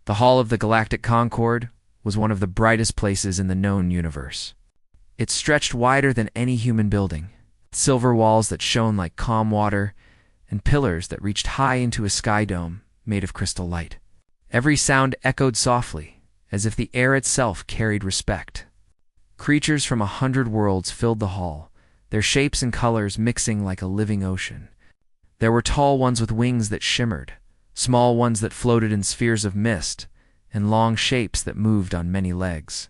The Hall of the Galactic Concord was one of the brightest places in the known universe. It stretched wider than any human building, silver walls that shone like calm water, and pillars that reached high into a sky dome made of crystal light. Every sound echoed softly, as if the air itself carried respect. Creatures from 100 worlds filled the hall, their shapes and colors mixing like a living ocean. There were tall ones with wings that shimmered, small ones that floated in spheres of mist, and long shapes that moved on many legs.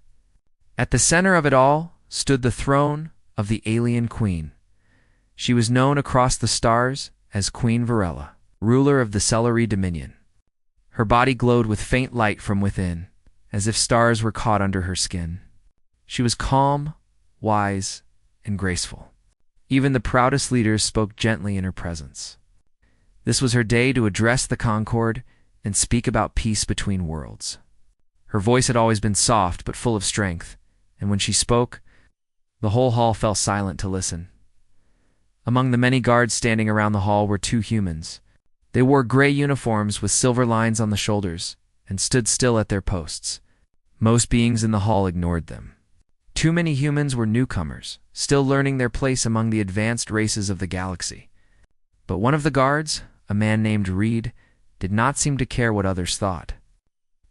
At the center of it all stood the throne of the alien queen. She was known across the stars as Queen Varela, ruler of the Celery Dominion. Her body glowed with faint light from within, as if stars were caught under her skin. She was calm, wise, and graceful. Even the proudest leaders spoke gently in her presence. This was her day to address the Concord and speak about peace between worlds. Her voice had always been soft but full of strength, and when she spoke, the whole hall fell silent to listen. Among the many guards standing around the hall were 2 humans. They wore gray uniforms with silver lines on the shoulders and stood still at their posts. Most beings in the hall ignored them. Too many humans were newcomers, still learning their place among the advanced races of the galaxy. But one of the guards, a man named Reed, did not seem to care what others thought.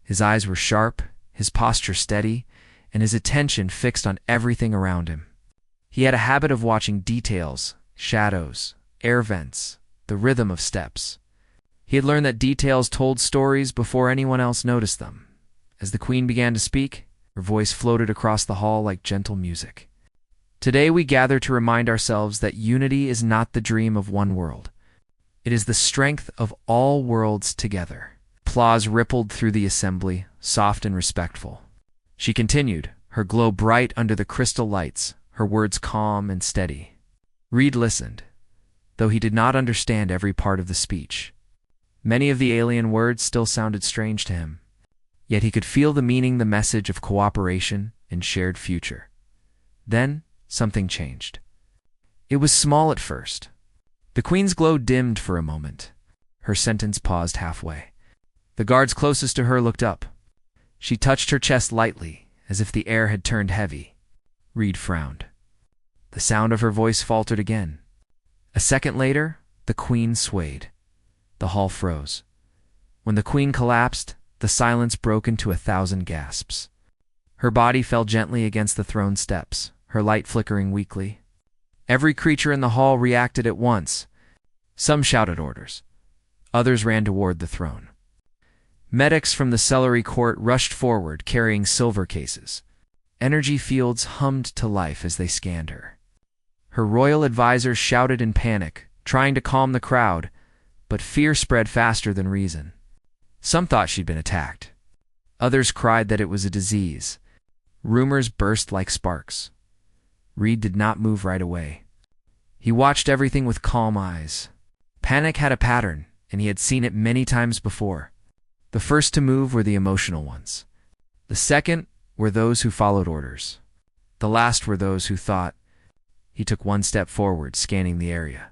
His eyes were sharp, his posture steady, and his attention fixed on everything around him. He had a habit of watching details, shadows, air vents, the rhythm of steps. He had learned that details told stories before anyone else noticed them. As the queen began to speak, her voice floated across the hall like gentle music. Today we gather to remind ourselves that unity is not the dream of one world. It is the strength of all worlds together. Applause rippled through the assembly, soft and respectful. She continued, her glow bright under the crystal lights, her words calm and steady. Reed listened, though he did not understand every part of the speech. Many of the alien words still sounded strange to him, yet he could feel the meaning, the message of cooperation and shared future. Then something changed. It was small at first. The queen's glow dimmed for a moment. Her sentence paused halfway. The guards closest to her looked up. She touched her chest lightly, as if the air had turned heavy. Reed frowned. The sound of her voice faltered again. A second later, the queen swayed. The hall froze. When the queen collapsed, the silence broke into 1,000 gasps. Her body fell gently against the throne steps, her light flickering weakly. Every creature in the hall reacted at once. Some shouted orders. Others ran toward the throne. Medics from the Celery Court rushed forward, carrying silver cases. Energy fields hummed to life as they scanned her. Her royal advisors shouted in panic, trying to calm the crowd, but fear spread faster than reason. Some thought she'd been attacked. Others cried that it was a disease. Rumors burst like sparks. Reed did not move right away. He watched everything with calm eyes. Panic had a pattern, and he had seen it many times before. The first to move were the emotional ones. The second were those who followed orders. The last were those who thought. He took one step forward, scanning the area.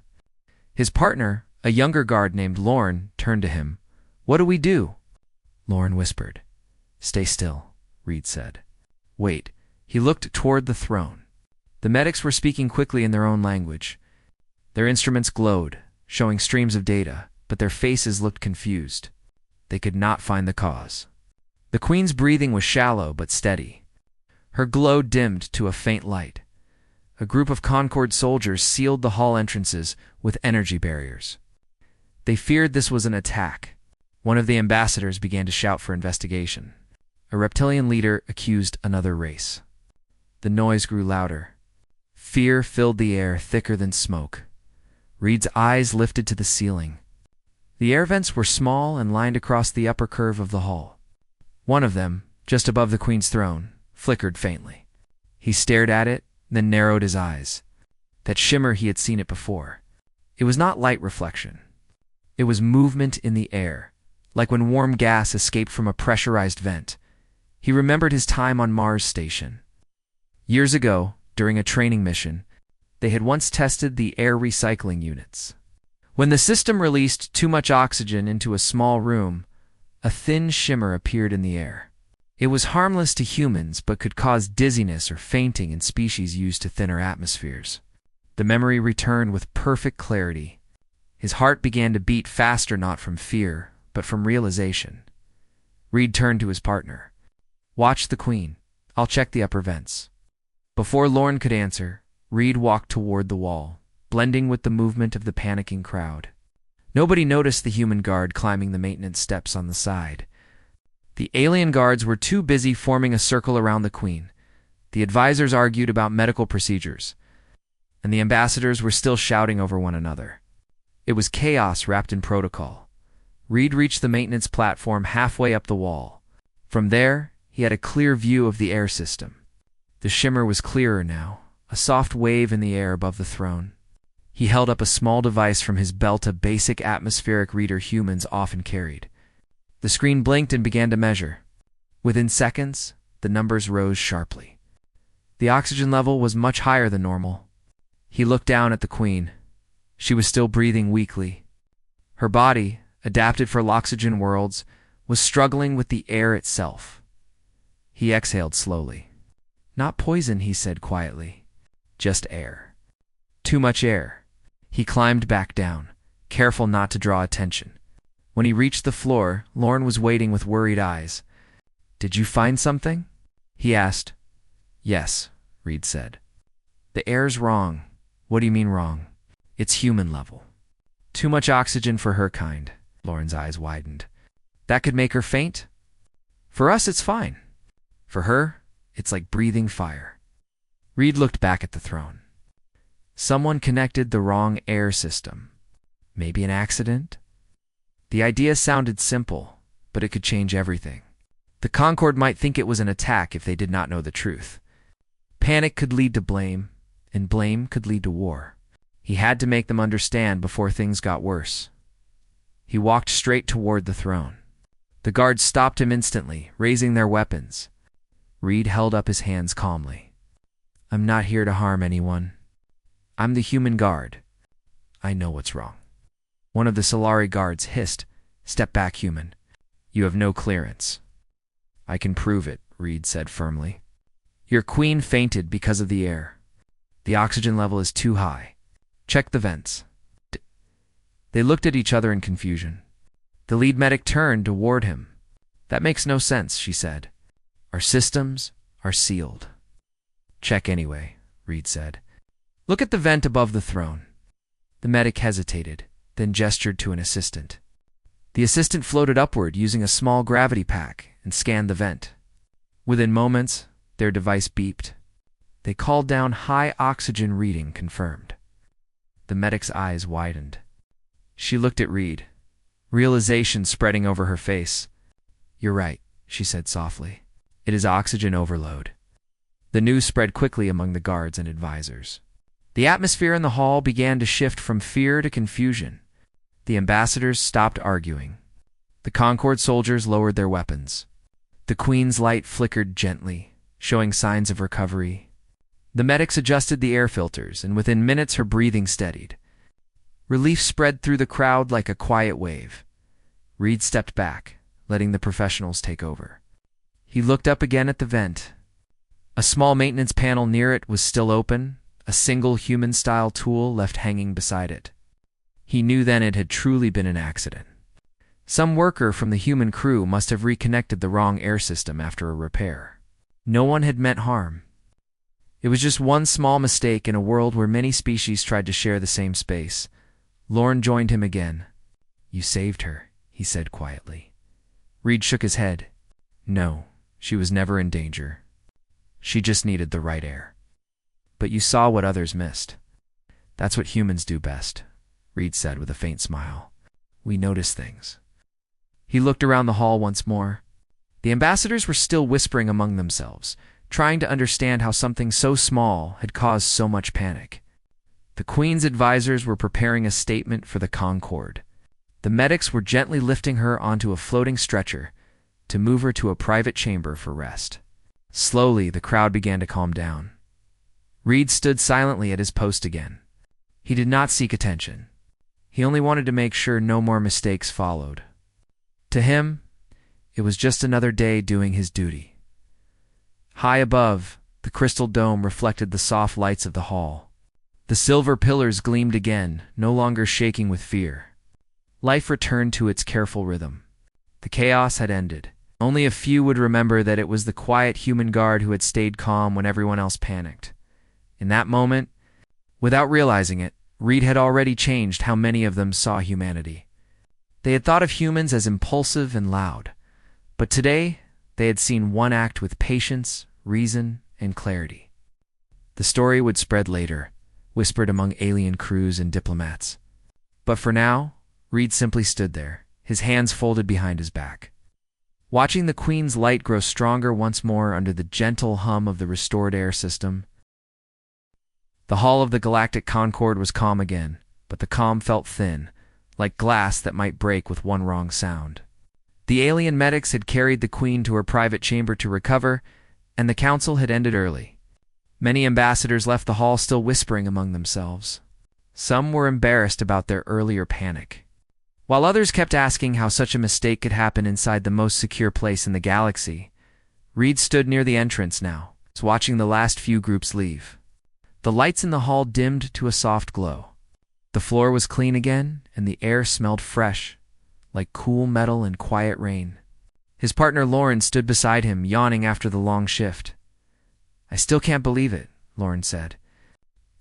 His partner, a younger guard named Lorne, turned to him. "What do we do?" Lorne whispered. "Stay still," Reed said. "Wait." He looked toward the throne. The medics were speaking quickly in their own language. Their instruments glowed, showing streams of data, but their faces looked confused. They could not find the cause. The queen's breathing was shallow but steady. Her glow dimmed to a faint light. A group of Concord soldiers sealed the hall entrances with energy barriers. They feared this was an attack. One of the ambassadors began to shout for investigation. A reptilian leader accused another race. The noise grew louder. Fear filled the air thicker than smoke. Reed's eyes lifted to the ceiling. The air vents were small and lined across the upper curve of the hall. One of them, just above the queen's throne, flickered faintly. He stared at it, then narrowed his eyes. That shimmer, he had seen it before. It was not light reflection. It was movement in the air, like when warm gas escaped from a pressurized vent. He remembered his time on Mars Station. Years ago, during a training mission, they had once tested the air recycling units. When the system released too much oxygen into a small room, A thin shimmer appeared in the air. It was harmless to humans but could cause dizziness or fainting in species used to thinner atmospheres. The memory returned with perfect clarity. His heart began to beat faster, not from fear, but from realization. Reed turned to his partner. "Watch the Queen. I'll check the upper vents." Before Lorne could answer, Reed walked toward the wall, blending with the movement of the panicking crowd. Nobody noticed the human guard climbing the maintenance steps on the side. The alien guards were too busy forming a circle around the Queen. The advisors argued about medical procedures, and the ambassadors were still shouting over one another. It was chaos wrapped in protocol. Reed reached the maintenance platform halfway up the wall. From there, he had a clear view of the air system. The shimmer was clearer now, a soft wave in the air above the throne. He held up a small device from his belt, a basic atmospheric reader humans often carried. The screen blinked and began to measure. Within seconds, the numbers rose sharply. The oxygen level was much higher than normal. He looked down at the Queen. She was still breathing weakly. Her body, adapted for oxygen worlds, was struggling with the air itself. He exhaled slowly. "Not poison," he said quietly. "Just air." Too much air. He climbed back down, careful not to draw attention. When he reached the floor, Lorne was waiting with worried eyes. "Did you find something?" he asked. "Yes," Reed said. "The air's wrong." "What do you mean wrong?" "It's human level. Too much oxygen for her kind." Lorne's eyes widened. "That could make her faint?" "For us, it's fine. For her, it's like breathing fire." Reed looked back at the throne. Someone connected the wrong air system. Maybe an accident? The idea sounded simple, but it could change everything. The Concord might think it was an attack if they did not know the truth. Panic could lead to blame, and blame could lead to war. He had to make them understand before things got worse. He walked straight toward the throne. The guards stopped him instantly, raising their weapons. Reed held up his hands calmly. "I'm not here to harm anyone. I'm the human guard. I know what's wrong." One of the Solari guards hissed, "Step back, human. You have no clearance." "I can prove it," Reed said firmly. "Your Queen fainted because of the air. The oxygen level is too high. Check the vents." They looked at each other in confusion. The lead medic turned toward him. "That makes no sense," she said. "Our systems are sealed." "Check anyway," Reed said. "Look at the vent above the throne." The medic hesitated, then gestured to an assistant. The assistant floated upward using a small gravity pack and scanned the vent. Within moments, their device beeped. They called down high oxygen reading confirmed. The medic's eyes widened. She looked at Reed, realization spreading over her face. "You're right," she said softly. "It is oxygen overload." The news spread quickly among the guards and advisors. The atmosphere in the hall began to shift from fear to confusion. The ambassadors stopped arguing. The Concord soldiers lowered their weapons. The Queen's light flickered gently, showing signs of recovery. The medics adjusted the air filters, and within minutes her breathing steadied. Relief spread through the crowd like a quiet wave. Reed stepped back, letting the professionals take over. He looked up again at the vent. A small maintenance panel near it was still open, a single human-style tool left hanging beside it. He knew then it had truly been an accident. Some worker from the human crew must have reconnected the wrong air system after a repair. No one had meant harm. It was just one small mistake in a world where many species tried to share the same space. Lorne joined him again. "You saved her," he said quietly. Reed shook his head. "No, she was never in danger. She just needed the right air." "But you saw what others missed." "That's what humans do best," Reed said with a faint smile. "We notice things." He looked around the hall once more. The ambassadors were still whispering among themselves, trying to understand how something so small had caused so much panic. The Queen's advisors were preparing a statement for the Concord. The medics were gently lifting her onto a floating stretcher to move her to a private chamber for rest. Slowly, the crowd began to calm down. Reed stood silently at his post again. He did not seek attention. He only wanted to make sure no more mistakes followed. To him, It was just another day doing his duty. High above, the crystal dome reflected the soft lights of the hall. The silver pillars gleamed again, no longer shaking with fear. Life returned to its careful rhythm. The chaos had ended. Only a few would remember that it was the quiet human guard who had stayed calm when everyone else panicked. In that moment, without realizing it, Reed had already changed how many of them saw humanity. They had thought of humans as impulsive and loud, but today they had seen one act with patience, reason, and clarity. The story would spread later, whispered among alien crews and diplomats. But for now, Reed simply stood there, his hands folded behind his back. Watching the Queen's light grow stronger once more under the gentle hum of the restored air system. The hull of the Galactic Concorde was calm again, but the calm felt thin, like glass that might break with one wrong sound. The alien medics had carried the Queen to her private chamber to recover, and the council had ended early. Many ambassadors left the hall still whispering among themselves. Some were embarrassed about their earlier panic, while others kept asking how such a mistake could happen inside the most secure place in the galaxy. Reed stood near the entrance now, watching the last few groups leave. The lights in the hall dimmed to a soft glow. The floor was clean again, and the air smelled fresh, like cool metal and quiet rain. His partner Lauren stood beside him, yawning after the long shift. "I still can't believe it," Lauren said.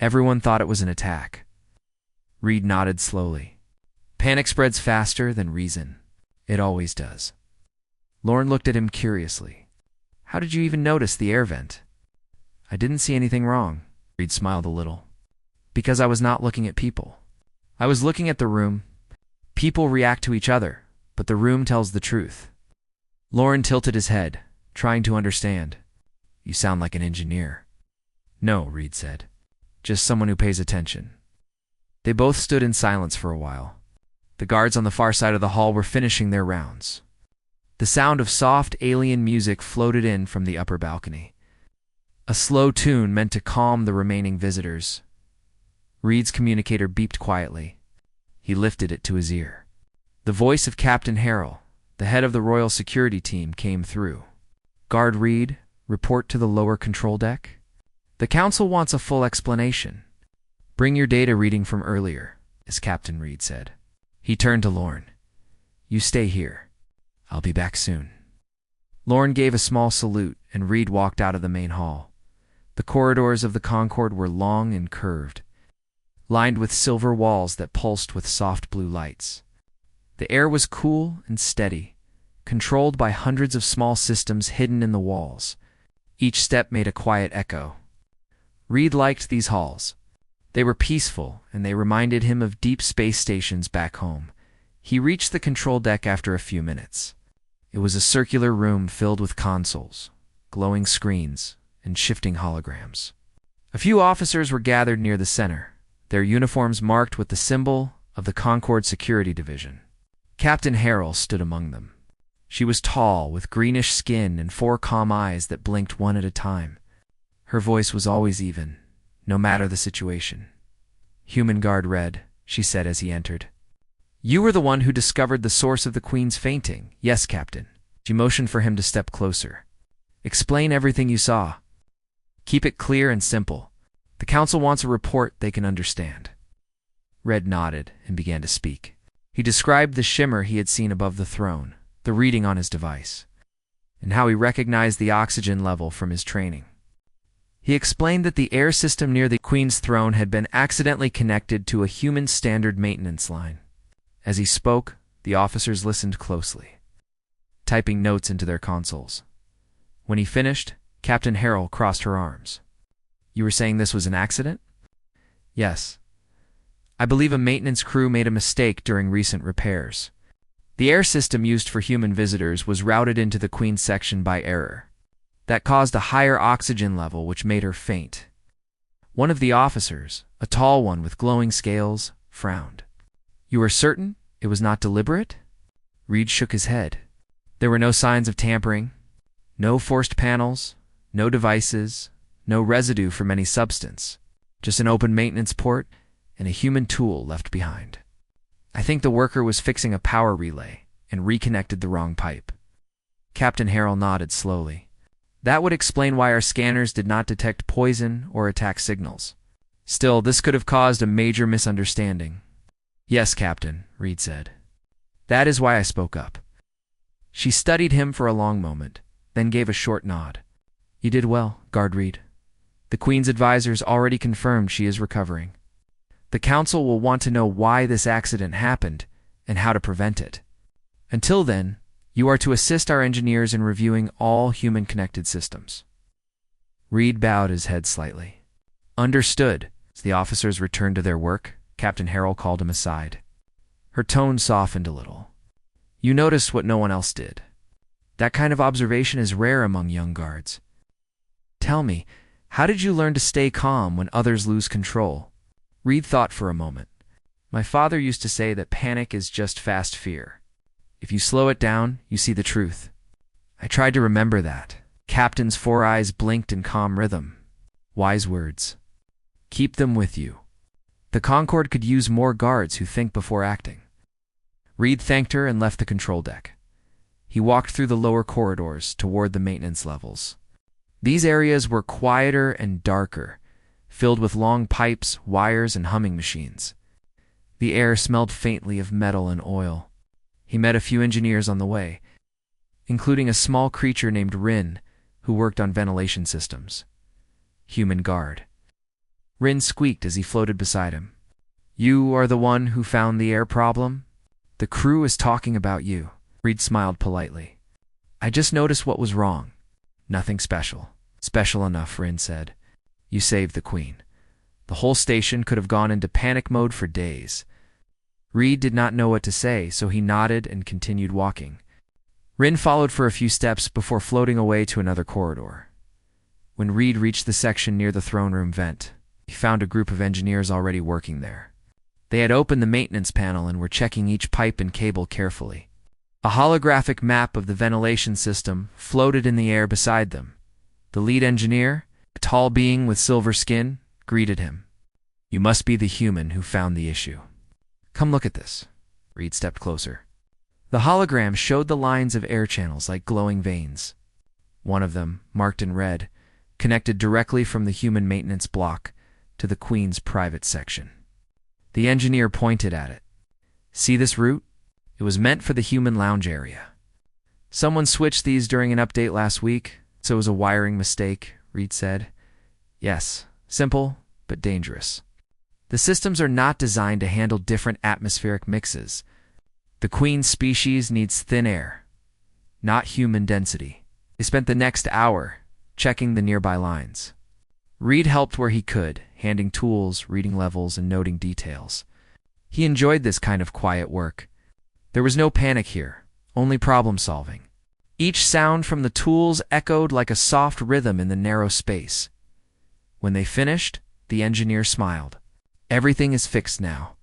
"Everyone thought it was an attack." Reed nodded slowly. "Panic spreads faster than reason. It always does." Lauren looked at him curiously. "How did you even notice the air vent?" "I didn't see anything wrong." Reed smiled a little. "Because I was not looking at people. I was looking at the room. People react to each other, but the room tells the truth." Lauren tilted his head, trying to understand. "You sound like an engineer." "No," Reed said. "Just someone who pays attention." They both stood in silence for a while. The guards on the far side of the hall were finishing their rounds. The sound of soft alien music floated in from the upper balcony. A slow tune meant to calm the remaining visitors. Reed's communicator beeped quietly. He lifted it to his ear. The voice of Captain Harrell, the head of the Royal Security Team, came through. "Guard Reed, report to the lower control deck. The Council wants a full explanation. Bring your data reading from earlier," as Captain Reed said. He turned to Lauren. "You stay here. I'll be back soon." Lauren gave a small salute, and Reed walked out of the main hall. The corridors of the Concorde were long and curved, lined with silver walls that pulsed with soft blue lights. The air was cool and steady, controlled by hundreds of small systems hidden in the walls. Each step made a quiet echo. Reed liked these halls. They were peaceful, and they reminded him of deep space stations back home. He reached the control deck after a few minutes. It was a circular room filled with consoles, glowing screens, and shifting holograms. A few officers were gathered near the center, their uniforms marked with the symbol of the Concorde Security Division. Captain Harrell stood among them. She was tall, with greenish skin and 4 calm eyes that blinked one at a time. Her voice was always even, no matter the situation. "Human Guard Red," she said as he entered. "You were the one who discovered the source of the Queen's fainting." "Yes, Captain." She motioned for him to step closer. "Explain everything you saw. Keep it clear and simple. The Council wants a report they can understand." Red nodded and began to speak. He described the shimmer he had seen above the throne, the reading on his device, and how he recognized the oxygen level from his training. He explained that the air system near the Queen's throne had been accidentally connected to a human standard maintenance line. As he spoke, the officers listened closely, typing notes into their consoles. When he finished, Captain Harrell crossed her arms. "You were saying this was an accident?" "Yes. I believe a maintenance crew made a mistake during recent repairs. The air system used for human visitors was routed into the Queen's section by error. That caused a higher oxygen level, which made her faint." One of the officers, a tall one with glowing scales, frowned. "You are certain it was not deliberate?" Reed shook his head. "There were no signs of tampering, no forced panels, no devices, no residue from any substance, just an open maintenance port and a human tool left behind. I think the worker was fixing a power relay and reconnected the wrong pipe." Captain Harrell nodded slowly. That would explain why our scanners did not detect poison or attack signals. Still, this could have caused a major misunderstanding. Yes, Captain, Reed said. That is why I spoke up. She studied him for a long moment, then gave a short nod. You did well, Guard Reed. The Queen's advisors already confirmed she is recovering. The Council will want to know why this accident happened and how to prevent it. Until then, you are to assist our engineers in reviewing all human-connected systems. Reed bowed his head slightly. Understood. As the officers returned to their work, Captain Harrell called him aside. Her tone softened a little. You noticed what no one else did. That kind of observation is rare among young guards. Tell me, how did you learn to stay calm when others lose control? Reed thought for a moment. My father used to say that panic is just fast fear. If you slow it down, you see the truth. I tried to remember that. Captain's 4 eyes blinked in calm rhythm. Wise words. Keep them with you. The Concorde could use more guards who think before acting. Reed thanked her and left the control deck. He walked through the lower corridors toward the maintenance levels. These areas were quieter and darker, filled with long pipes, wires, and humming machines. The air smelled faintly of metal and oil. He met a few engineers on the way, including a small creature named Rin, who worked on ventilation systems. Human guard. Rin squeaked as he floated beside him. You are the one who found the air problem? The crew is talking about you. Reed smiled politely. I just noticed what was wrong. Nothing special. Special enough, Rin said. You saved the Queen. The whole station could have gone into panic mode for days. Reed did not know what to say, so he nodded and continued walking. Rin followed for a few steps before floating away to another corridor. When Reed reached the section near the throne room vent, he found a group of engineers already working there. They had opened the maintenance panel and were checking each pipe and cable carefully. A holographic map of the ventilation system floated in the air beside them. The lead engineer, a tall being with silver skin, greeted him. You must be the human who found the issue. Come look at this. Reed stepped closer. The hologram showed the lines of air channels like glowing veins. One of them, marked in red, connected directly from the human maintenance block to the Queen's private section. The engineer pointed at it. See this route? It was meant for the human lounge area. Someone switched these during an update last week, so it was a wiring mistake, Reed said. Yes, simple, but dangerous. The systems are not designed to handle different atmospheric mixes. The Queen's species needs thin air, not human density. They spent the next hour checking the nearby lines. Reed helped where he could, handing tools, reading levels, and noting details. He enjoyed this kind of quiet work. There was no panic here, only problem solving. Each sound from the tools echoed like a soft rhythm in the narrow space. When they finished, the engineer smiled. Everything is fixed now.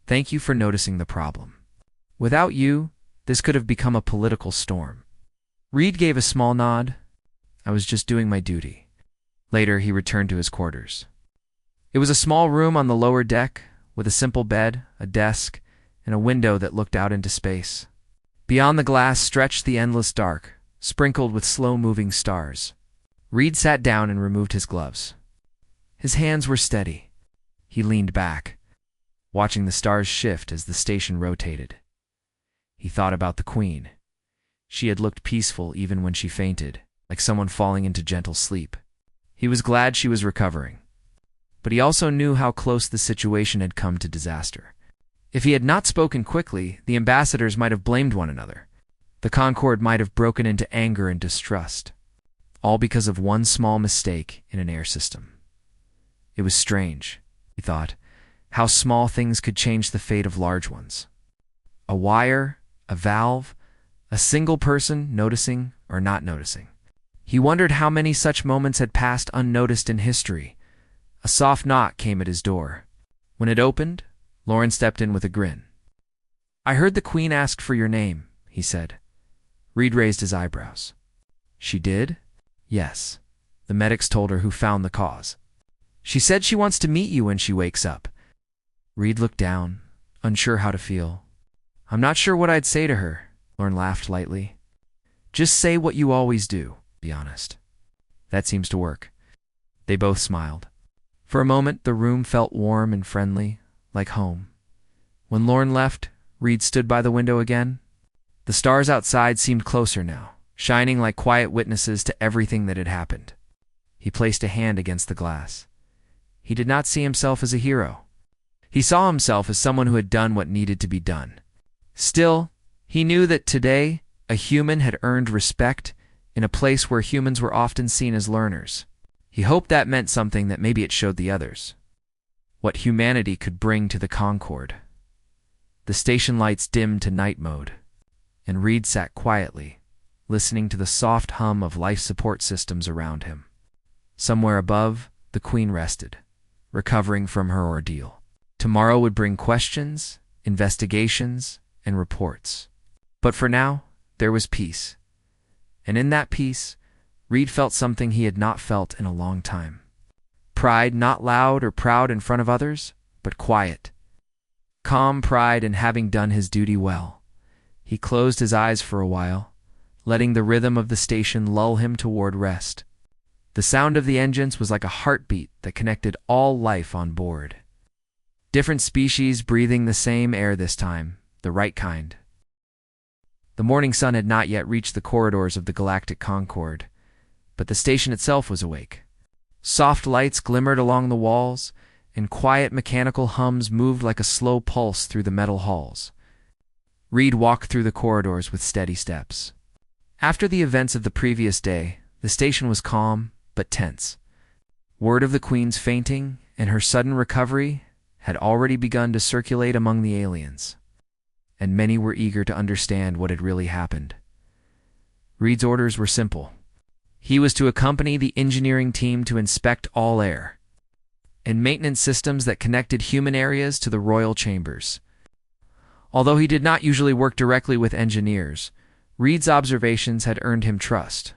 Thank you for noticing the problem. Without you, this could have become a political storm. Reed gave a small nod. I was just doing my duty. Later, he returned to his quarters. It was a small room on the lower deck, with a simple bed, a desk, and a window that looked out into space. Beyond the glass stretched the endless dark, sprinkled with slow-moving stars. Reed sat down and removed his gloves. His hands were steady. He leaned back, watching the stars shift as the station rotated. He thought about the Queen. She had looked peaceful even when she fainted, like someone falling into gentle sleep. He was glad she was recovering. But he also knew how close the situation had come to disaster. If he had not spoken quickly, the ambassadors might have blamed one another. The Concorde might have broken into anger and distrust, all because of one small mistake in an air system. It was strange, he thought, how small things could change the fate of large ones. A wire, a valve, a single person noticing or not noticing. He wondered how many such moments had passed unnoticed in history. A soft knock came at his door. When it opened, Lauren stepped in with a grin. I heard the Queen asked for your name, he said. Reed raised his eyebrows. She did? Yes. The medics told her who found the cause. She said she wants to meet you when she wakes up. Reed looked down, unsure how to feel. I'm not sure what I'd say to her, Lauren laughed lightly. Just say what you always do. Be honest. That seems to work. They both smiled. For a moment, the room felt warm and friendly, like home. When Lorne left, Reed stood by the window again. The stars outside seemed closer now, shining like quiet witnesses to everything that had happened. He placed a hand against the glass. He did not see himself as a hero. He saw himself as someone who had done what needed to be done. Still, he knew that today, a human had earned respect in a place where humans were often seen as learners. He hoped that meant something, that maybe it showed the others what humanity could bring to the Concorde. The station lights dimmed to night mode, and Reed sat quietly, listening to the soft hum of life support systems around him. Somewhere above, the Queen rested, recovering from her ordeal. Tomorrow would bring questions, investigations, and reports. But for now, there was peace. And in that peace, Reed felt something he had not felt in a long time. Pride, not loud or proud in front of others, but quiet. Calm pride in having done his duty well. He closed his eyes for a while, letting the rhythm of the station lull him toward rest. The sound of the engines was like a heartbeat that connected all life on board. Different species breathing the same air this time, the right kind. The morning sun had not yet reached the corridors of the Galactic Concorde, but the station itself was awake. Soft lights glimmered along the walls, and quiet mechanical hums moved like a slow pulse through the metal halls. Reed walked through the corridors with steady steps. After the events of the previous day, the station was calm but tense. Word of the Queen's fainting and her sudden recovery had already begun to circulate among the aliens, and many were eager to understand what had really happened. Reed's orders were simple. He was to accompany the engineering team to inspect all air and maintenance systems that connected human areas to the royal chambers. Although he did not usually work directly with engineers, Reed's observations had earned him trust.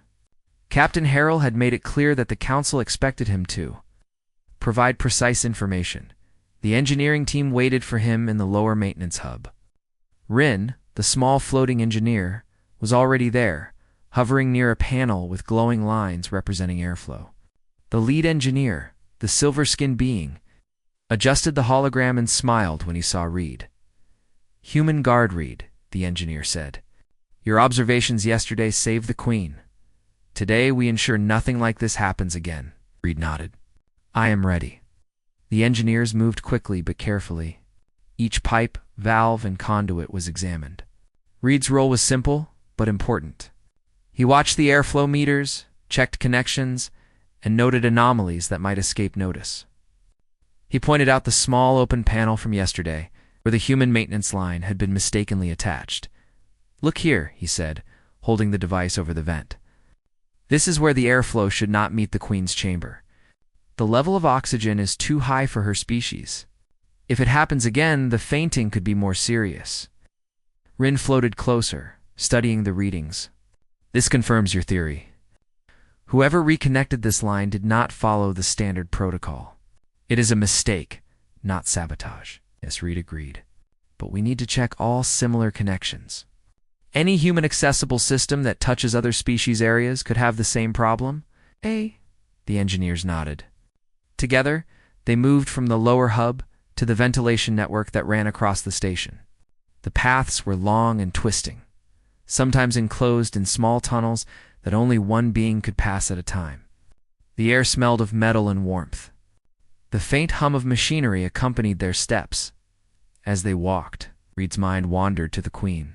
Captain Harrell had made it clear that the council expected him to provide precise information. The engineering team waited for him in the lower maintenance hub. Rin, the small floating engineer, was already there, hovering near a panel with glowing lines representing airflow. The lead engineer, the silver-skinned being, adjusted the hologram and smiled when he saw Reed. "Human guard, Reed," the engineer said. "Your observations yesterday saved the Queen. Today we ensure nothing like this happens again." Reed nodded. "I am ready." The engineers moved quickly but carefully. Each pipe, valve, and conduit was examined. Reed's role was simple but important. He watched the airflow meters, checked connections, and noted anomalies that might escape notice. He pointed out the small open panel from yesterday, where the human maintenance line had been mistakenly attached. "Look here," he said, holding the device over the vent. "This is where the airflow should not meet the Queen's chamber. The level of oxygen is too high for her species. If it happens again, the fainting could be more serious." Rin floated closer, studying the readings. "This confirms your theory. Whoever reconnected this line did not follow the standard protocol. It is a mistake, not sabotage." Yes, Reed agreed. "But we need to check all similar connections. Any human-accessible system that touches other species' areas could have the same problem." The engineers nodded. Together, they moved from the lower hub to the ventilation network that ran across the station. The paths were long and twisting, sometimes enclosed in small tunnels that only one being could pass at a time. The air smelled of metal and warmth. The faint hum of machinery accompanied their steps. As they walked, Reed's mind wandered to the Queen.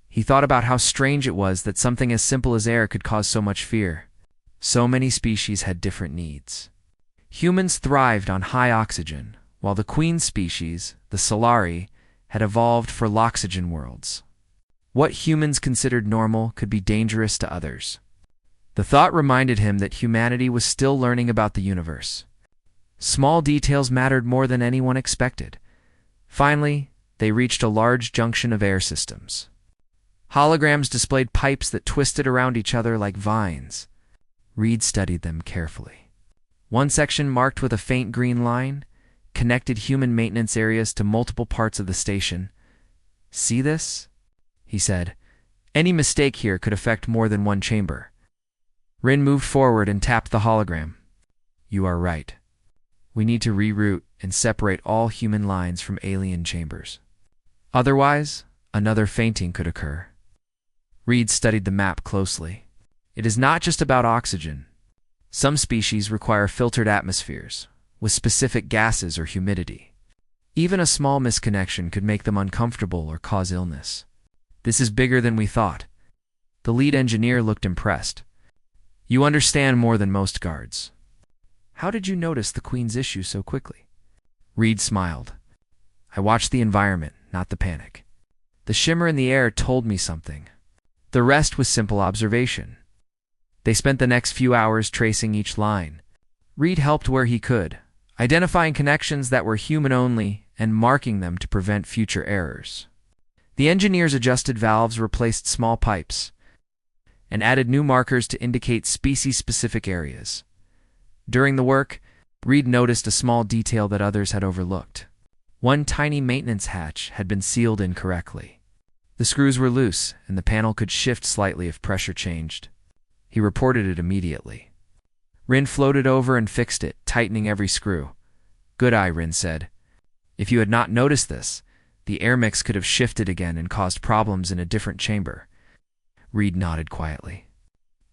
He thought about how strange it was that something as simple as air could cause so much fear. So many species had different needs. Humans thrived on high oxygen, while the Queen's species, the Solari, had evolved for loxygen worlds. What humans considered normal could be dangerous to others. The thought reminded him that humanity was still learning about the universe. Small details mattered more than anyone expected. Finally, they reached a large junction of air systems. Holograms displayed pipes that twisted around each other like vines. Reed studied them carefully. One section, marked with a faint green line, connected human maintenance areas to multiple parts of the station. "See this?" he said, Any mistake here could affect more than one chamber. Rin moved forward and tapped the hologram. You are right. We need to reroute and separate all human lines from alien chambers. Otherwise, another fainting could occur. Reed studied the map closely. It is not just about oxygen. Some species require filtered atmospheres, with specific gases or humidity. Even a small misconnection could make them uncomfortable or cause illness. This is bigger than we thought. The lead engineer looked impressed. You understand more than most guards. How did you notice the Queen's issue so quickly? Reed smiled. I watched the environment, not the panic. The shimmer in the air told me something. The rest was simple observation. They spent the next few hours tracing each line. Reed helped where he could, identifying connections that were human only and marking them to prevent future errors. The engineers adjusted valves, replaced small pipes, and added new markers to indicate species-specific areas. During the work, Reed noticed a small detail that others had overlooked. One tiny maintenance hatch had been sealed incorrectly. The screws were loose, and the panel could shift slightly if pressure changed. He reported it immediately. Rin floated over and fixed it, tightening every screw. Good eye, Rin said. If you had not noticed this, the air mix could have shifted again and caused problems in a different chamber. Reed nodded quietly.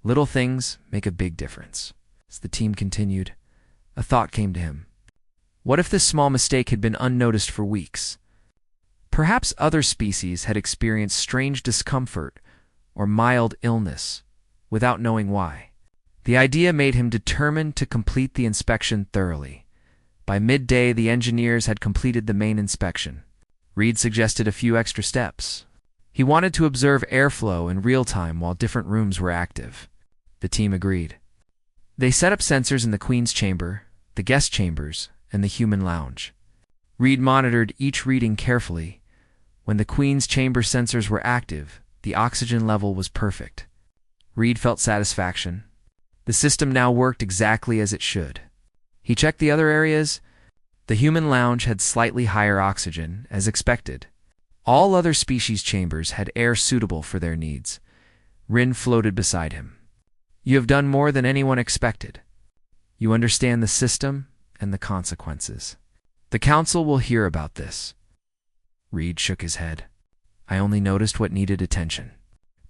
Little things make a big difference. As the team continued, a thought came to him. What if this small mistake had been unnoticed for weeks? Perhaps other species had experienced strange discomfort or mild illness without knowing why. The idea made him determined to complete the inspection thoroughly. By midday, the engineers had completed the main inspection. Reed suggested a few extra steps. He wanted to observe airflow in real time while different rooms were active. The team agreed. They set up sensors in the Queen's chamber, the guest chambers, and the human lounge. Reed monitored each reading carefully. When the Queen's chamber sensors were active, the oxygen level was perfect. Reed felt satisfaction. The system now worked exactly as it should. He checked the other areas. The human lounge had slightly higher oxygen, as expected. All other species' chambers had air suitable for their needs. Rin floated beside him. You have done more than anyone expected. You understand the system and the consequences. The council will hear about this. Reed shook his head. I only noticed what needed attention.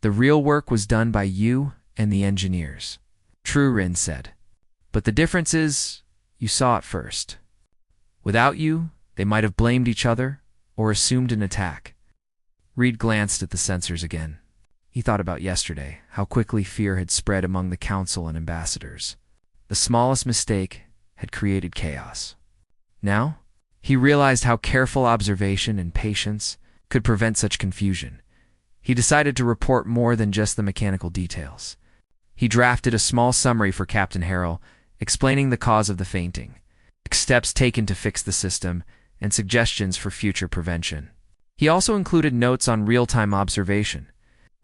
The real work was done by you and the engineers. True, Rin said. But the difference is, you saw it first. Without you, they might have blamed each other or assumed an attack. Reed glanced at the sensors again. He thought about yesterday, how quickly fear had spread among the council and ambassadors. The smallest mistake had created chaos. Now, he realized how careful observation and patience could prevent such confusion. He decided to report more than just the mechanical details. He drafted a small summary for Captain Harrell, explaining the cause of the fainting, steps taken to fix the system, and suggestions for future prevention. He also included notes on real-time observation,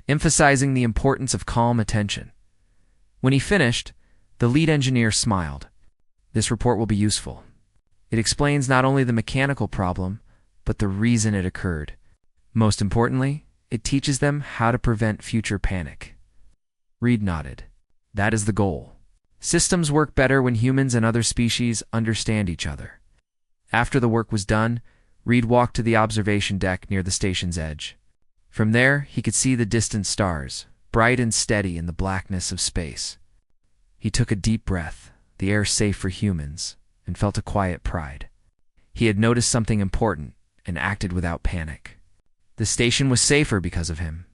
emphasizing the importance of calm attention. When he finished, the lead engineer smiled. This report will be useful. It explains not only the mechanical problem, but the reason it occurred. Most importantly, it teaches them how to prevent future panic. Reed nodded. That is the goal. Systems work better when humans and other species understand each other. After the work was done, Reed walked to the observation deck near the station's edge. From there, he could see the distant stars, bright and steady in the blackness of space. He took a deep breath, the air safe for humans, and felt a quiet pride. He had noticed something important and acted without panic. The station was safer because of him.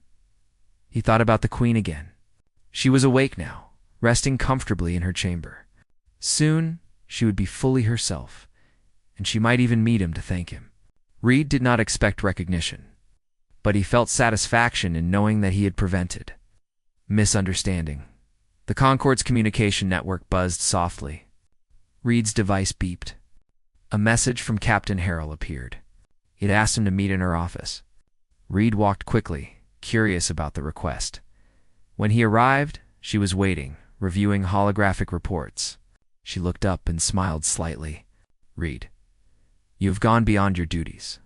He thought about the Queen again. She was awake now, resting comfortably in her chamber. Soon, she would be fully herself, and she might even meet him to thank him. Reed did not expect recognition, but he felt satisfaction in knowing that he had prevented misunderstanding. The Concorde's communication network buzzed softly. Reed's device beeped. A message from Captain Harrell appeared. It asked him to meet in her office. Reed walked quickly, curious about the request. When he arrived, she was waiting, reviewing holographic reports. She looked up and smiled slightly. Reed, you have gone beyond your duties.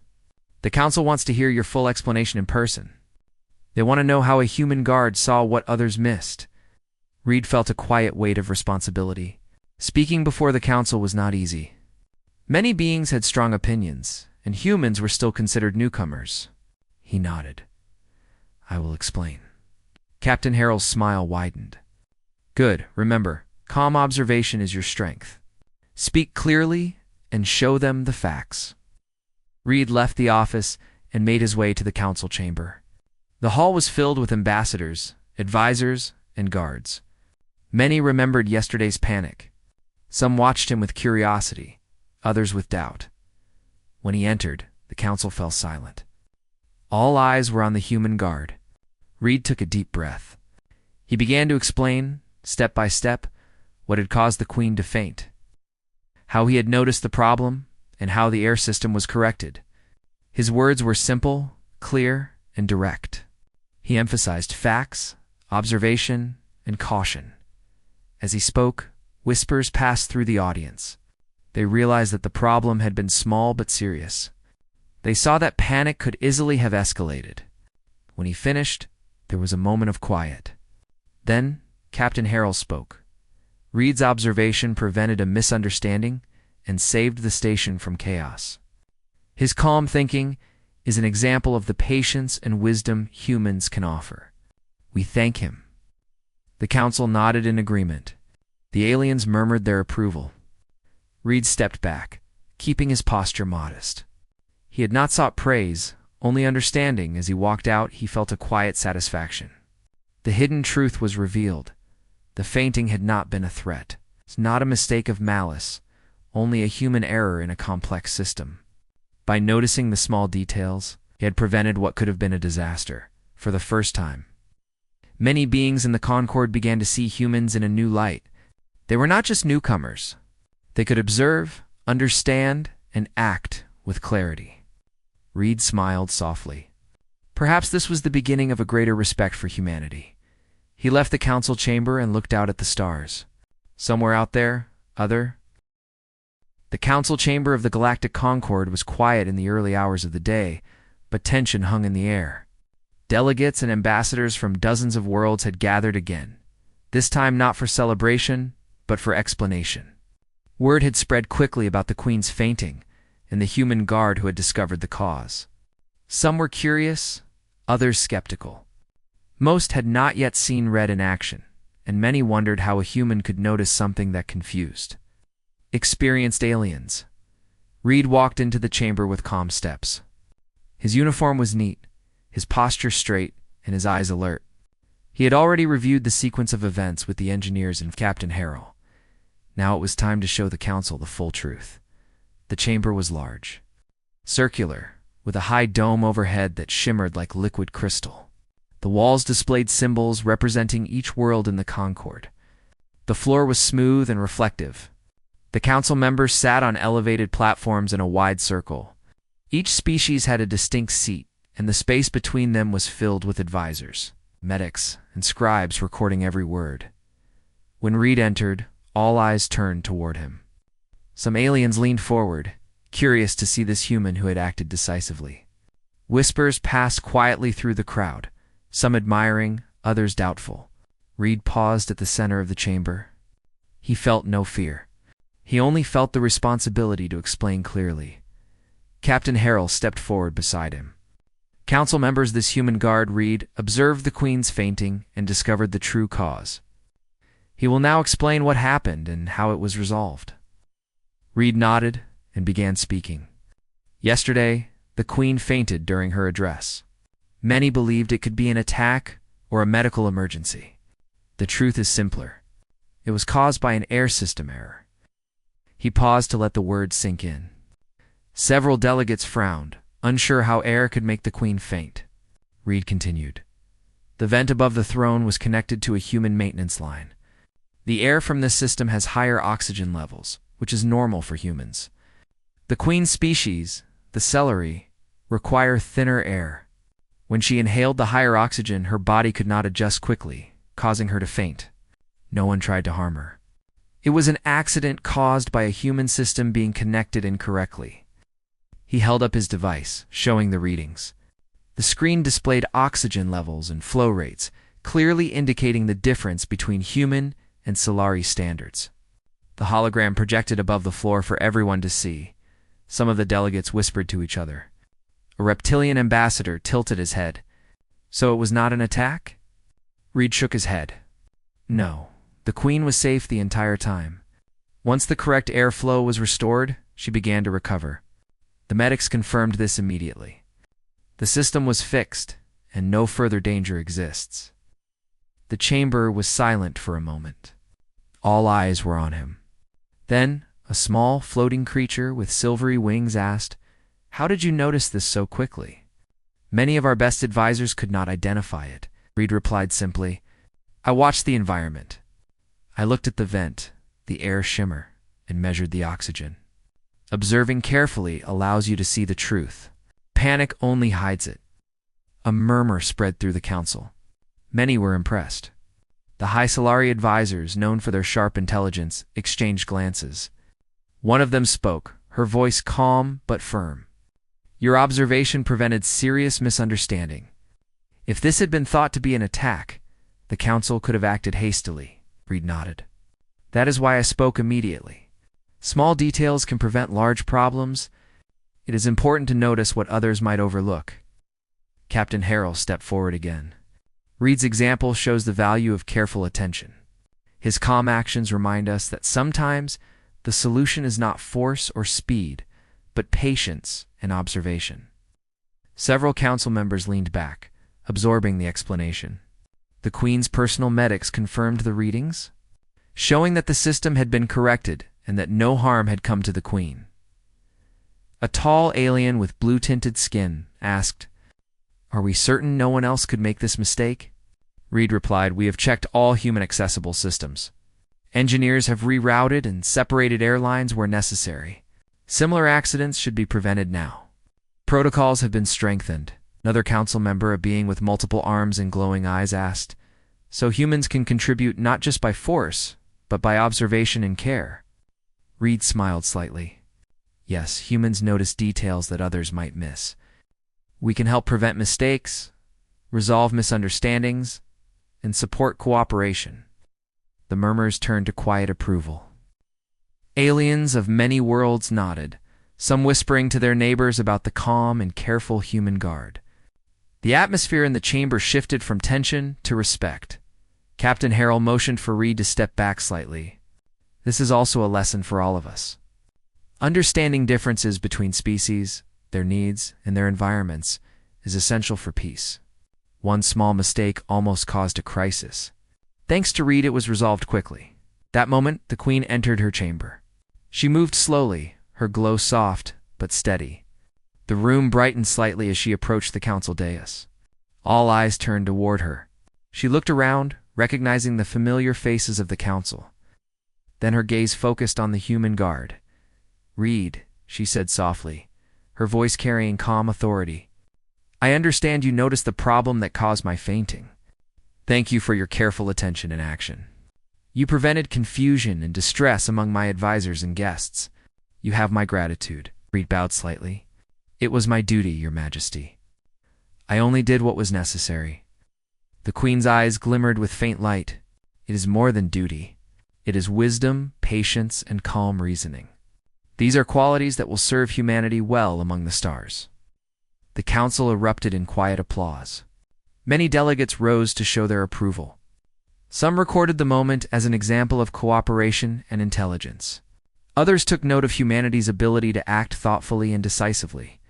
The council wants to hear your full explanation in person. They want to know how a human guard saw what others missed. Reed felt a quiet weight of responsibility. Speaking before the council was not easy. Many beings had strong opinions, and humans were still considered newcomers. He nodded. I will explain. Captain Harrell's smile widened. Good. Remember, calm observation is your strength. Speak clearly and show them the facts. Reed left the office and made his way to the council chamber. The hall was filled with ambassadors, advisors, and guards. Many remembered yesterday's panic. Some watched him with curiosity, others with doubt. When he entered, the council fell silent. All eyes were on the human guard. Reed took a deep breath. He began to explain, step by step, what had caused the Queen to faint, how he had noticed the problem, and how the air system was corrected. His words were simple, clear, and direct. He emphasized facts, observation, and caution. As he spoke, whispers passed through the audience. They realized that the problem had been small but serious. They saw that panic could easily have escalated. When he finished, there was a moment of quiet. Then, Captain Harrell spoke. Reed's observation prevented a misunderstanding and saved the station from chaos. His calm thinking is an example of the patience and wisdom humans can offer. We thank him. The council nodded in agreement. The aliens murmured their approval. Reed stepped back, keeping his posture modest. He had not sought praise, only understanding. As he walked out, he felt a quiet satisfaction. The hidden truth was revealed. The fainting had not been a threat. It's not a mistake of malice, only a human error in a complex system. By noticing the small details, he had prevented what could have been a disaster, for the first time. Many beings in the Concord began to see humans in a new light. They were not just newcomers. They could observe, understand, and act with clarity. Reed smiled softly. Perhaps this was the beginning of a greater respect for humanity. He left the council chamber and looked out at the stars. Somewhere out there, the council chamber of the Galactic Concord was quiet in the early hours of the day, but tension hung in the air. Delegates and ambassadors from dozens of worlds had gathered again, this time not for celebration, but for explanation. Word had spread quickly about the Queen's fainting and the human guard who had discovered the cause. Some were curious, others skeptical. Most had not yet seen Red in action, and many wondered how a human could notice something that confused. Experienced aliens. Reed walked into the chamber with calm steps. His uniform was neat, his posture straight, and his eyes alert. He had already reviewed the sequence of events with the engineers and Captain Harrell. Now it was time to show the council the full truth. The chamber was large, circular, with a high dome overhead that shimmered like liquid crystal. The walls displayed symbols representing each world in the Concord. The floor was smooth and reflective. The council members sat on elevated platforms in a wide circle. Each species had a distinct seat, and the space between them was filled with advisors, medics, and scribes recording every word. When Reed entered, all eyes turned toward him. Some aliens leaned forward, curious to see this human who had acted decisively. Whispers passed quietly through the crowd, some admiring, others doubtful. Reed paused at the center of the chamber. He felt no fear. He only felt the responsibility to explain clearly. Captain Harrell stepped forward beside him. Council members, this human guard, Reed, observed the Queen's fainting and discovered the true cause. He will now explain what happened and how it was resolved. Reed nodded and began speaking. Yesterday, the Queen fainted during her address. Many believed it could be an attack or a medical emergency. The truth is simpler. It was caused by an air system error. He paused to let the words sink in. Several delegates frowned, unsure how air could make the Queen faint. Reed continued. The vent above the throne was connected to a human maintenance line. The air from this system has higher oxygen levels, which is normal for humans. The Queen's species, the celery, require thinner air. When she inhaled the higher oxygen, her body could not adjust quickly, causing her to faint. No one tried to harm her. It was an accident caused by a human system being connected incorrectly. He held up his device, showing the readings. The screen displayed oxygen levels and flow rates, clearly indicating the difference between human and Solari standards. The hologram projected above the floor for everyone to see. Some of the delegates whispered to each other. A reptilian ambassador tilted his head. So it was not an attack? Reed shook his head. No, the Queen was safe the entire time. Once the correct airflow was restored, she began to recover. The medics confirmed this immediately. The system was fixed, and no further danger exists. The chamber was silent for a moment. All eyes were on him. Then, a small, floating creature with silvery wings asked, "How did you notice this so quickly?" "Many of our best advisors could not identify it," Reed replied simply. "I watched the environment. I looked at the vent, the air shimmer, and measured the oxygen. Observing carefully allows you to see the truth. Panic only hides it." A murmur spread through the council. Many were impressed. The High Solari advisors, known for their sharp intelligence, exchanged glances. One of them spoke, her voice calm but firm. "Your observation prevented serious misunderstanding. If this had been thought to be an attack, the council could have acted hastily." Reed nodded. "That is why I spoke immediately. Small details can prevent large problems. It is important to notice what others might overlook." Captain Harrell stepped forward again. Reed's example shows the value of careful attention. His calm actions remind us that sometimes the solution is not force or speed, but patience and observation. Several council members leaned back, absorbing the explanation. The Queen's personal medics confirmed the readings, showing that the system had been corrected and that no harm had come to the Queen. A tall alien with blue-tinted skin asked, "Are we certain no one else could make this mistake?" Reed replied, "We have checked all human-accessible systems. Engineers have rerouted and separated airlines where necessary. Similar accidents should be prevented now. Protocols have been strengthened." Another council member, a being with multiple arms and glowing eyes, asked, "So humans can contribute not just by force, but by observation and care?" Reed smiled slightly. "Yes, humans notice details that others might miss. We can help prevent mistakes, resolve misunderstandings, and support cooperation." The murmurs turned to quiet approval. Aliens of many worlds nodded, some whispering to their neighbors about the calm and careful human guard. The atmosphere in the chamber shifted from tension to respect. Captain Harrell motioned for Reed to step back slightly. "This is also a lesson for all of us. Understanding differences between species, their needs, and their environments is essential for peace. One small mistake almost caused a crisis. Thanks to Reed, it was resolved quickly. That moment, the Queen entered her chamber. She moved slowly, her glow soft but steady. The room brightened slightly as she approached the council dais. All eyes turned toward her. She looked around, recognizing the familiar faces of the council. Then her gaze focused on the human guard. "Reed," she said softly, her voice carrying calm authority. "I understand you noticed the problem that caused my fainting. Thank you for your careful attention and action. You prevented confusion and distress among my advisors and guests. You have my gratitude." Reed bowed slightly. "It was my duty, Your Majesty. I only did what was necessary." The Queen's eyes glimmered with faint light. "It is more than duty. It is wisdom, patience, and calm reasoning. These are qualities that will serve humanity well among the stars." The council erupted in quiet applause. Many delegates rose to show their approval. Some recorded the moment as an example of cooperation and intelligence. Others took note of humanity's ability to act thoughtfully and decisively.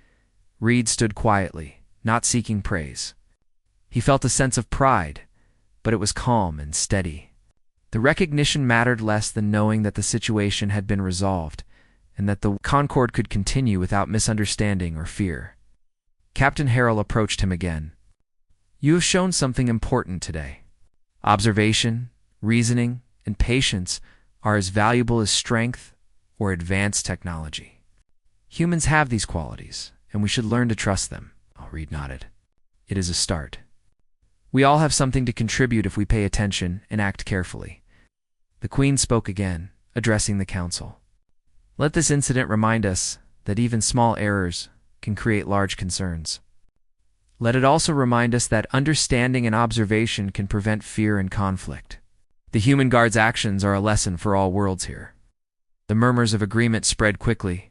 Reed stood quietly, not seeking praise. He felt a sense of pride, but it was calm and steady. The recognition mattered less than knowing that the situation had been resolved, and that the concord could continue without misunderstanding or fear. Captain Harrell approached him again. "You have shown something important today. Observation, reasoning, and patience are as valuable as strength or advanced technology. Humans have these qualities, and we should learn to trust them." Reed nodded. "It is a start. We all have something to contribute if we pay attention and act carefully." The Queen spoke again, addressing the council. "Let this incident remind us that even small errors can create large concerns. let it also remind us that understanding and observation can prevent fear and conflict. The human guard's actions are a lesson for all worlds here. The murmurs of agreement spread quickly.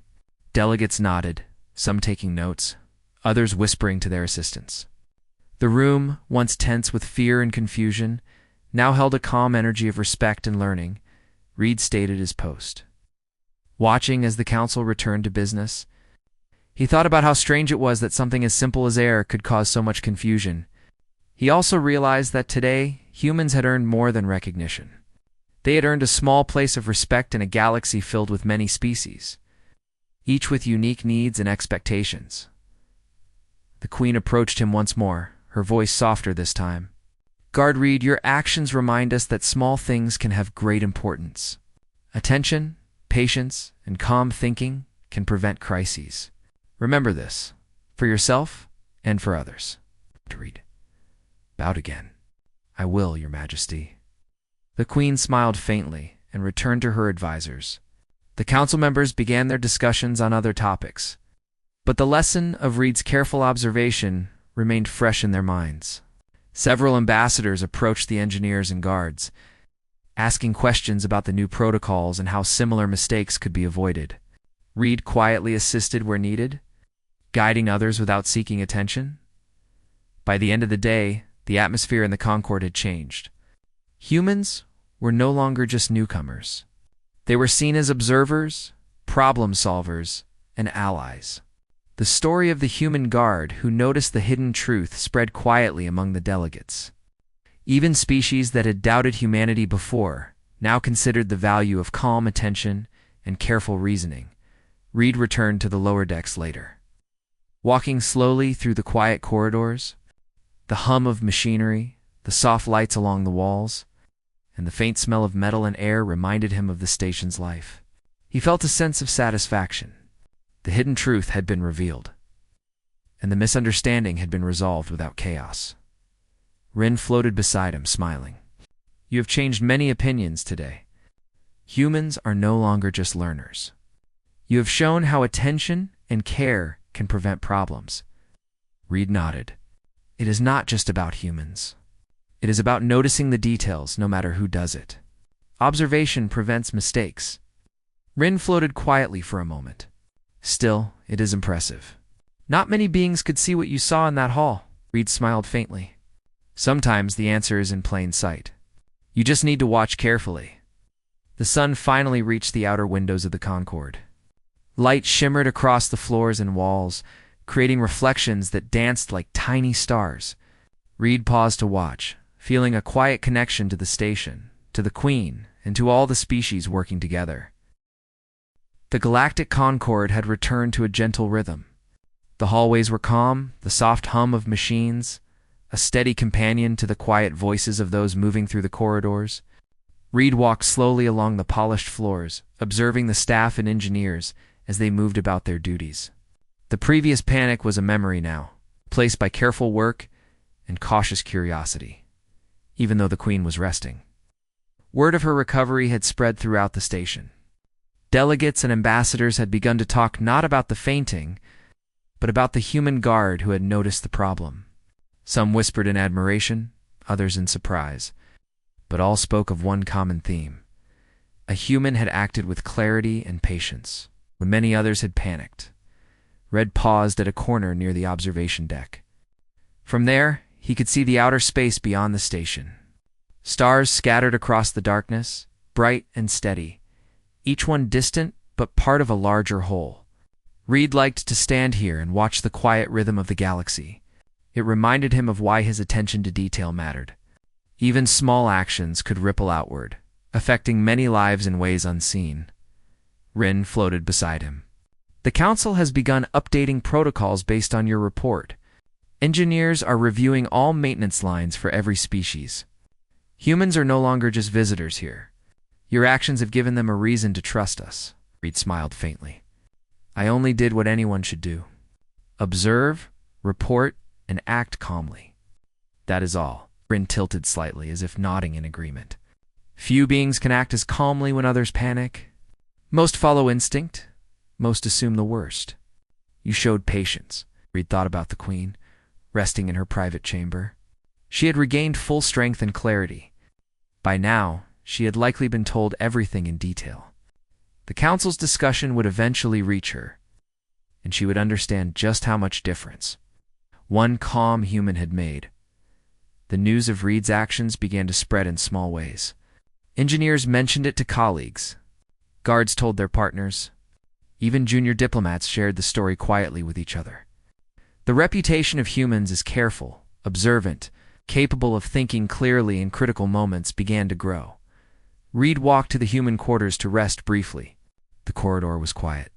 Delegates nodded, some taking notes, others whispering to their assistants. The room, once tense with fear and confusion, now held a calm energy of respect and learning. Reed stated his post. Watching as the council returned to business, he thought about how strange it was that something as simple as air could cause so much confusion. He also realized that today, humans had earned more than recognition. They had earned a small place of respect in a galaxy filled with many species, each with unique needs and expectations. The Queen approached him once more, her voice softer this time. Guard Reed, your actions remind us that small things can have great importance. Attention, patience, and calm thinking can prevent crises. Remember this, for yourself and for others. Reed bowed again. I will, Your Majesty. The Queen smiled faintly and returned to her advisors. The council members began their discussions on other topics, but the lesson of Reed's careful observation remained fresh in their minds. Several ambassadors approached the engineers and guards, asking questions about the new protocols and how similar mistakes could be avoided. Reed quietly assisted where needed, guiding others without seeking attention. By the end of the day, the atmosphere in the Concord had changed. Humans were no longer just newcomers. They were seen as observers, problem solvers, and allies. The story of the human guard who noticed the hidden truth spread quietly among the delegates. Even species that had doubted humanity before now considered the value of calm attention and careful reasoning. Reed returned to the lower decks later. Walking slowly through the quiet corridors, the hum of machinery, the soft lights along the walls, and the faint smell of metal and air reminded him of the station's life. He felt a sense of satisfaction. The hidden truth had been revealed, and the misunderstanding had been resolved without chaos. Rin floated beside him, smiling. You have changed many opinions today. Humans are no longer just learners. You have shown how attention and care can prevent problems. Reed nodded. It is not just about humans. It is about noticing the details, no matter who does it. Observation prevents mistakes. Rin floated quietly for a moment. Still, it is impressive. Not many beings could see what you saw in that hall. Reed smiled faintly. Sometimes the answer is in plain sight. You just need to watch carefully. The sun finally reached the outer windows of the Concord. Light shimmered across the floors and walls, creating reflections that danced like tiny stars. Reed paused to watch, feeling a quiet connection to the station, to the Queen, and to all the species working together. The galactic Concord had returned to a gentle rhythm. The hallways were calm, the soft hum of machines, a steady companion to the quiet voices of those moving through the corridors. Reed walked slowly along the polished floors, observing the staff and engineers as they moved about their duties. The previous panic was a memory now, placed by careful work and cautious curiosity, even though the Queen was resting. Word of her recovery had spread throughout the station. Delegates and ambassadors had begun to talk not about the fainting, but about the human guard who had noticed the problem. Some whispered in admiration, others in surprise, but all spoke of one common theme. A human had acted with clarity and patience, when many others had panicked. Red paused at a corner near the observation deck. From there, he could see the outer space beyond the station. Stars scattered across the darkness, bright and steady, each one distant but part of a larger whole. Reed liked to stand here and watch the quiet rhythm of the galaxy. It reminded him of why his attention to detail mattered. Even small actions could ripple outward, affecting many lives in ways unseen. Rin floated beside him. The Council has begun updating protocols based on your report. Engineers are reviewing all maintenance lines for every species. Humans are no longer just visitors here. Your actions have given them a reason to trust us. Reed smiled faintly. I only did what anyone should do. Observe, report, and act calmly. That is all. Rin tilted slightly, as if nodding in agreement. Few beings can act as calmly when others panic. Most follow instinct. Most assume the worst. You showed patience. Reed thought about the Queen. resting in her private chamber. She had regained full strength and clarity. By now, she had likely been told everything in detail. The council's discussion would eventually reach her, and she would understand just how much difference one calm human had made. The news of Reed's actions began to spread in small ways. Engineers mentioned it to colleagues. Guards told their partners. Even junior diplomats shared the story quietly with each other. The reputation of humans as careful, observant, capable of thinking clearly in critical moments began to grow. Reed walked to the human quarters to rest briefly. The corridor was quiet.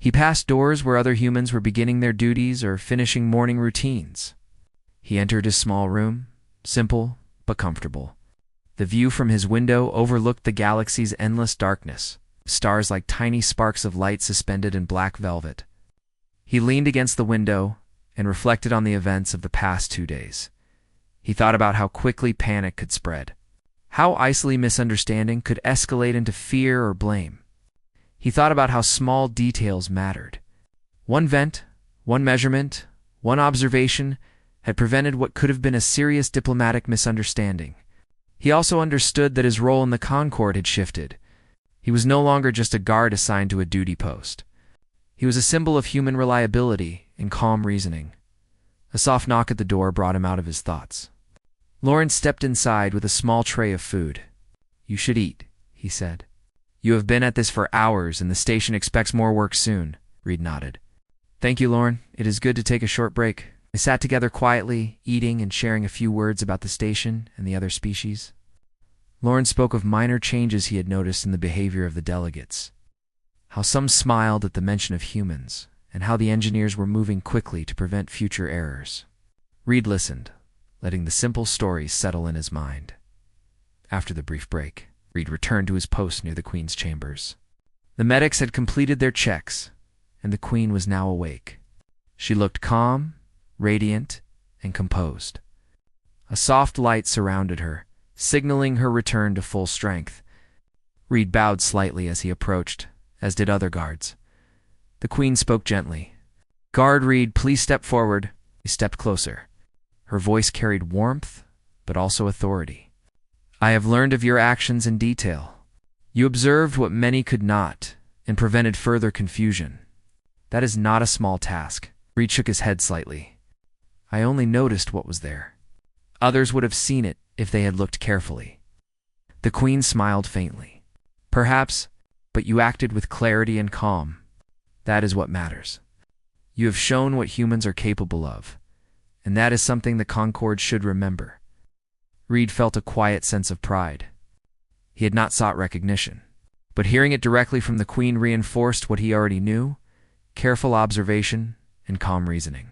He passed doors where other humans were beginning their duties or finishing morning routines. He entered his small room, simple but comfortable. The view from his window overlooked the galaxy's endless darkness, stars like tiny sparks of light suspended in black velvet. He leaned against the window and reflected on the events of the past 2 days. He thought about how quickly panic could spread, how easily misunderstanding could escalate into fear or blame. He thought about how small details mattered. One vent, one measurement, one observation had prevented what could have been a serious diplomatic misunderstanding. He also understood that his role in the Concord had shifted. He was no longer just a guard assigned to a duty post. He was a symbol of human reliability and calm reasoning. A soft knock at the door brought him out of his thoughts. Lawrence stepped inside with a small tray of food. "You should eat," he said. "You have been at this for hours, and the station expects more work soon." Reed nodded. "Thank you, Lorne. It is good to take a short break." They sat together quietly, eating and sharing a few words about the station and the other species. Lawrence spoke of minor changes he had noticed in the behavior of the delegates. How some smiled at the mention of humans, and how the engineers were moving quickly to prevent future errors. Reed listened, letting the simple stories settle in his mind. After the brief break, Reed returned to his post near the Queen's chambers. The medics had completed their checks, and the Queen was now awake. She looked calm, radiant, and composed. A soft light surrounded her, signaling her return to full strength. Reed bowed slightly as he approached, as did other guards. The Queen spoke gently. "Guard Reed, please step forward." He stepped closer. Her voice carried warmth, but also authority. "I have learned of your actions in detail. You observed what many could not, and prevented further confusion. That is not a small task." Reed shook his head slightly. "I only noticed what was there. Others would have seen it if they had looked carefully." The Queen smiled faintly. "Perhaps, but you acted with clarity and calm. That is what matters. You have shown what humans are capable of, and that is something the Concord should remember." Reed felt a quiet sense of pride. He had not sought recognition, but hearing it directly from the Queen reinforced what he already knew: careful observation and calm reasoning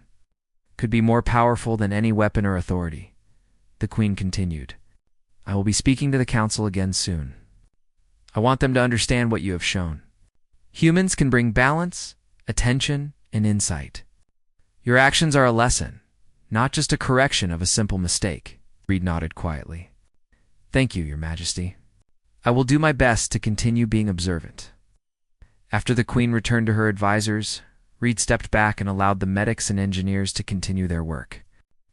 could be more powerful than any weapon or authority. The Queen continued, "I will be speaking to the Council again soon. I want them to understand what you have shown. Humans can bring balance, attention, and insight. Your actions are a lesson, not just a correction of a simple mistake." Reed nodded quietly. "Thank you, Your Majesty. I will do my best to continue being observant." After the Queen returned to her advisors, Reed stepped back and allowed the medics and engineers to continue their work.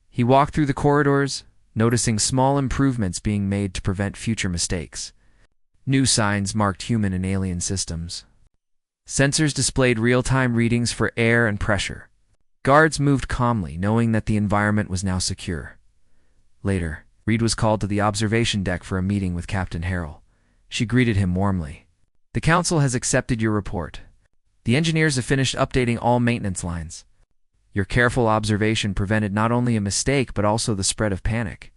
He walked through the corridors, noticing small improvements being made to prevent future mistakes. New signs marked human and alien systems. Sensors displayed real-time readings for air and pressure. Guards moved calmly, knowing that the environment was now secure. Later, Reed was called to the observation deck for a meeting with Captain Harrell. She greeted him warmly. "The Council has accepted your report. The engineers have finished updating all maintenance lines. Your careful observation prevented not only a mistake but also the spread of panic.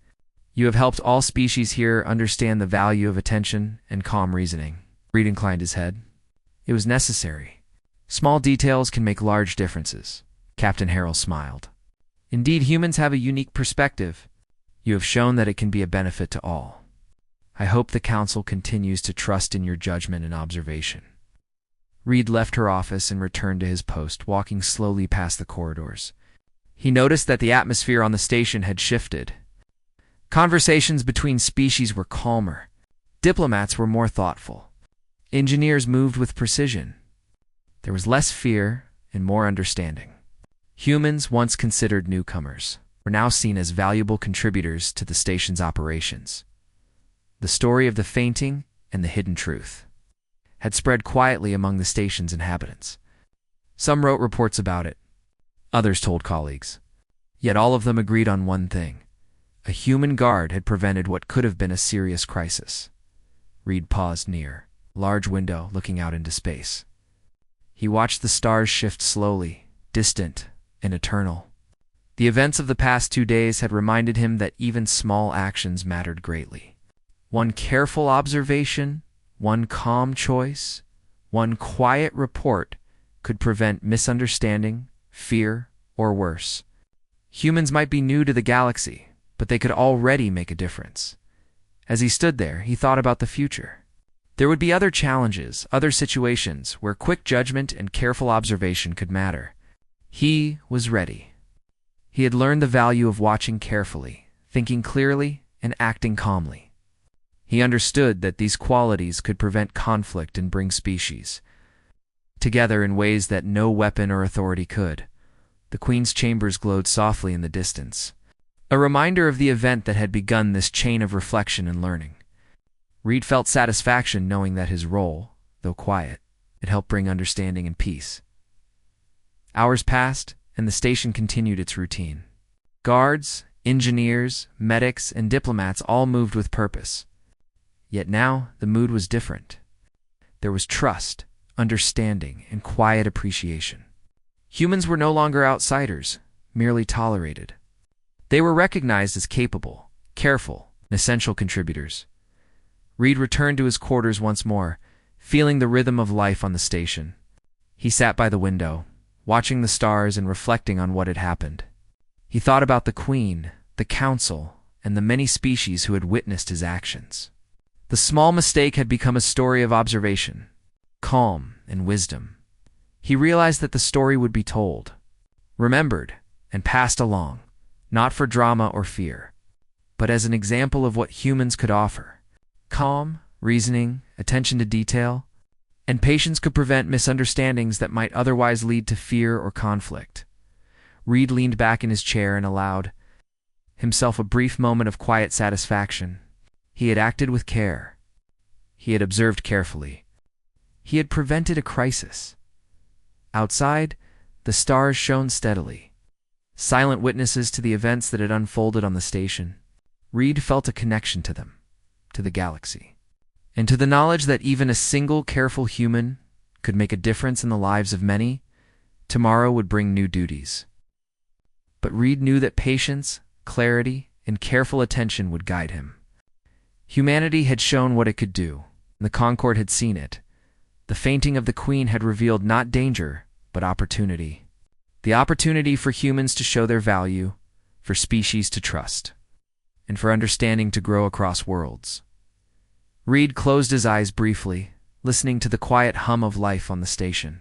You have helped all species here understand the value of attention and calm reasoning." Reed inclined his head. "It was necessary. Small details can make large differences." Captain Harrell smiled. "Indeed, humans have a unique perspective. You have shown that it can be a benefit to all. I hope the Council continues to trust in your judgment and observation." Reed left her office and returned to his post, walking slowly past the corridors. He noticed that the atmosphere on the station had shifted. Conversations between species were calmer. Diplomats were more thoughtful. Engineers moved with precision. There was less fear and more understanding. Humans, once considered newcomers, were now seen as valuable contributors to the station's operations. The story of the fainting and the hidden truth had spread quietly among the station's inhabitants. Some wrote reports about it, others told colleagues. Yet all of them agreed on one thing: a human guard had prevented what could have been a serious crisis. Reed paused near a large window looking out into space. He watched the stars shift slowly, distant and eternal. The events of the past 2 days had reminded him that even small actions mattered greatly. One careful observation, one calm choice, one quiet report could prevent misunderstanding, fear, or worse. Humans might be new to the galaxy, but they could already make a difference. As he stood there, he thought about the future. There would be other challenges, other situations where quick judgment and careful observation could matter. He was ready. He had learned the value of watching carefully, thinking clearly, and acting calmly. He understood that these qualities could prevent conflict and bring species together in ways that no weapon or authority could. The Queen's chambers glowed softly in the distance, a reminder of the event that had begun this chain of reflection and learning. Reed felt satisfaction knowing that his role, though quiet, had helped bring understanding and peace. Hours passed, and the station continued its routine. Guards, engineers, medics, and diplomats all moved with purpose. Yet now the mood was different. There was trust, understanding, and quiet appreciation. Humans were no longer outsiders, merely tolerated. They were recognized as capable, careful, and essential contributors. Reed returned to his quarters once more, feeling the rhythm of life on the station. He sat by the window, watching the stars and reflecting on what had happened. He thought about the Queen, the Council, and the many species who had witnessed his actions. The small mistake had become a story of observation, calm, and wisdom. He realized that the story would be told, remembered, and passed along, not for drama or fear, but as an example of what humans could offer. Calm, reasoning, attention to detail, and patience could prevent misunderstandings that might otherwise lead to fear or conflict. Reed leaned back in his chair and allowed himself a brief moment of quiet satisfaction. He had acted with care. He had observed carefully. He had prevented a crisis. Outside, the stars shone steadily, silent witnesses to the events that had unfolded on the station. Reed felt a connection to them, to the galaxy, and to the knowledge that even a single careful human could make a difference in the lives of many. Tomorrow would bring new duties. But Reed knew that patience, clarity, and careful attention would guide him. Humanity had shown what it could do, and the Concord had seen it. The fainting of the Queen had revealed not danger, but opportunity. The opportunity for humans to show their value, for species to trust, and for understanding to grow across worlds. Reed closed his eyes briefly, listening to the quiet hum of life on the station.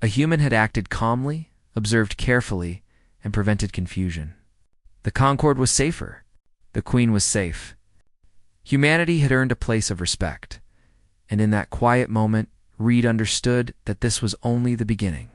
A human had acted calmly, observed carefully, and prevented confusion. The Concord was safer. The Queen was safe. Humanity had earned a place of respect, and in that quiet moment, Reed understood that this was only the beginning.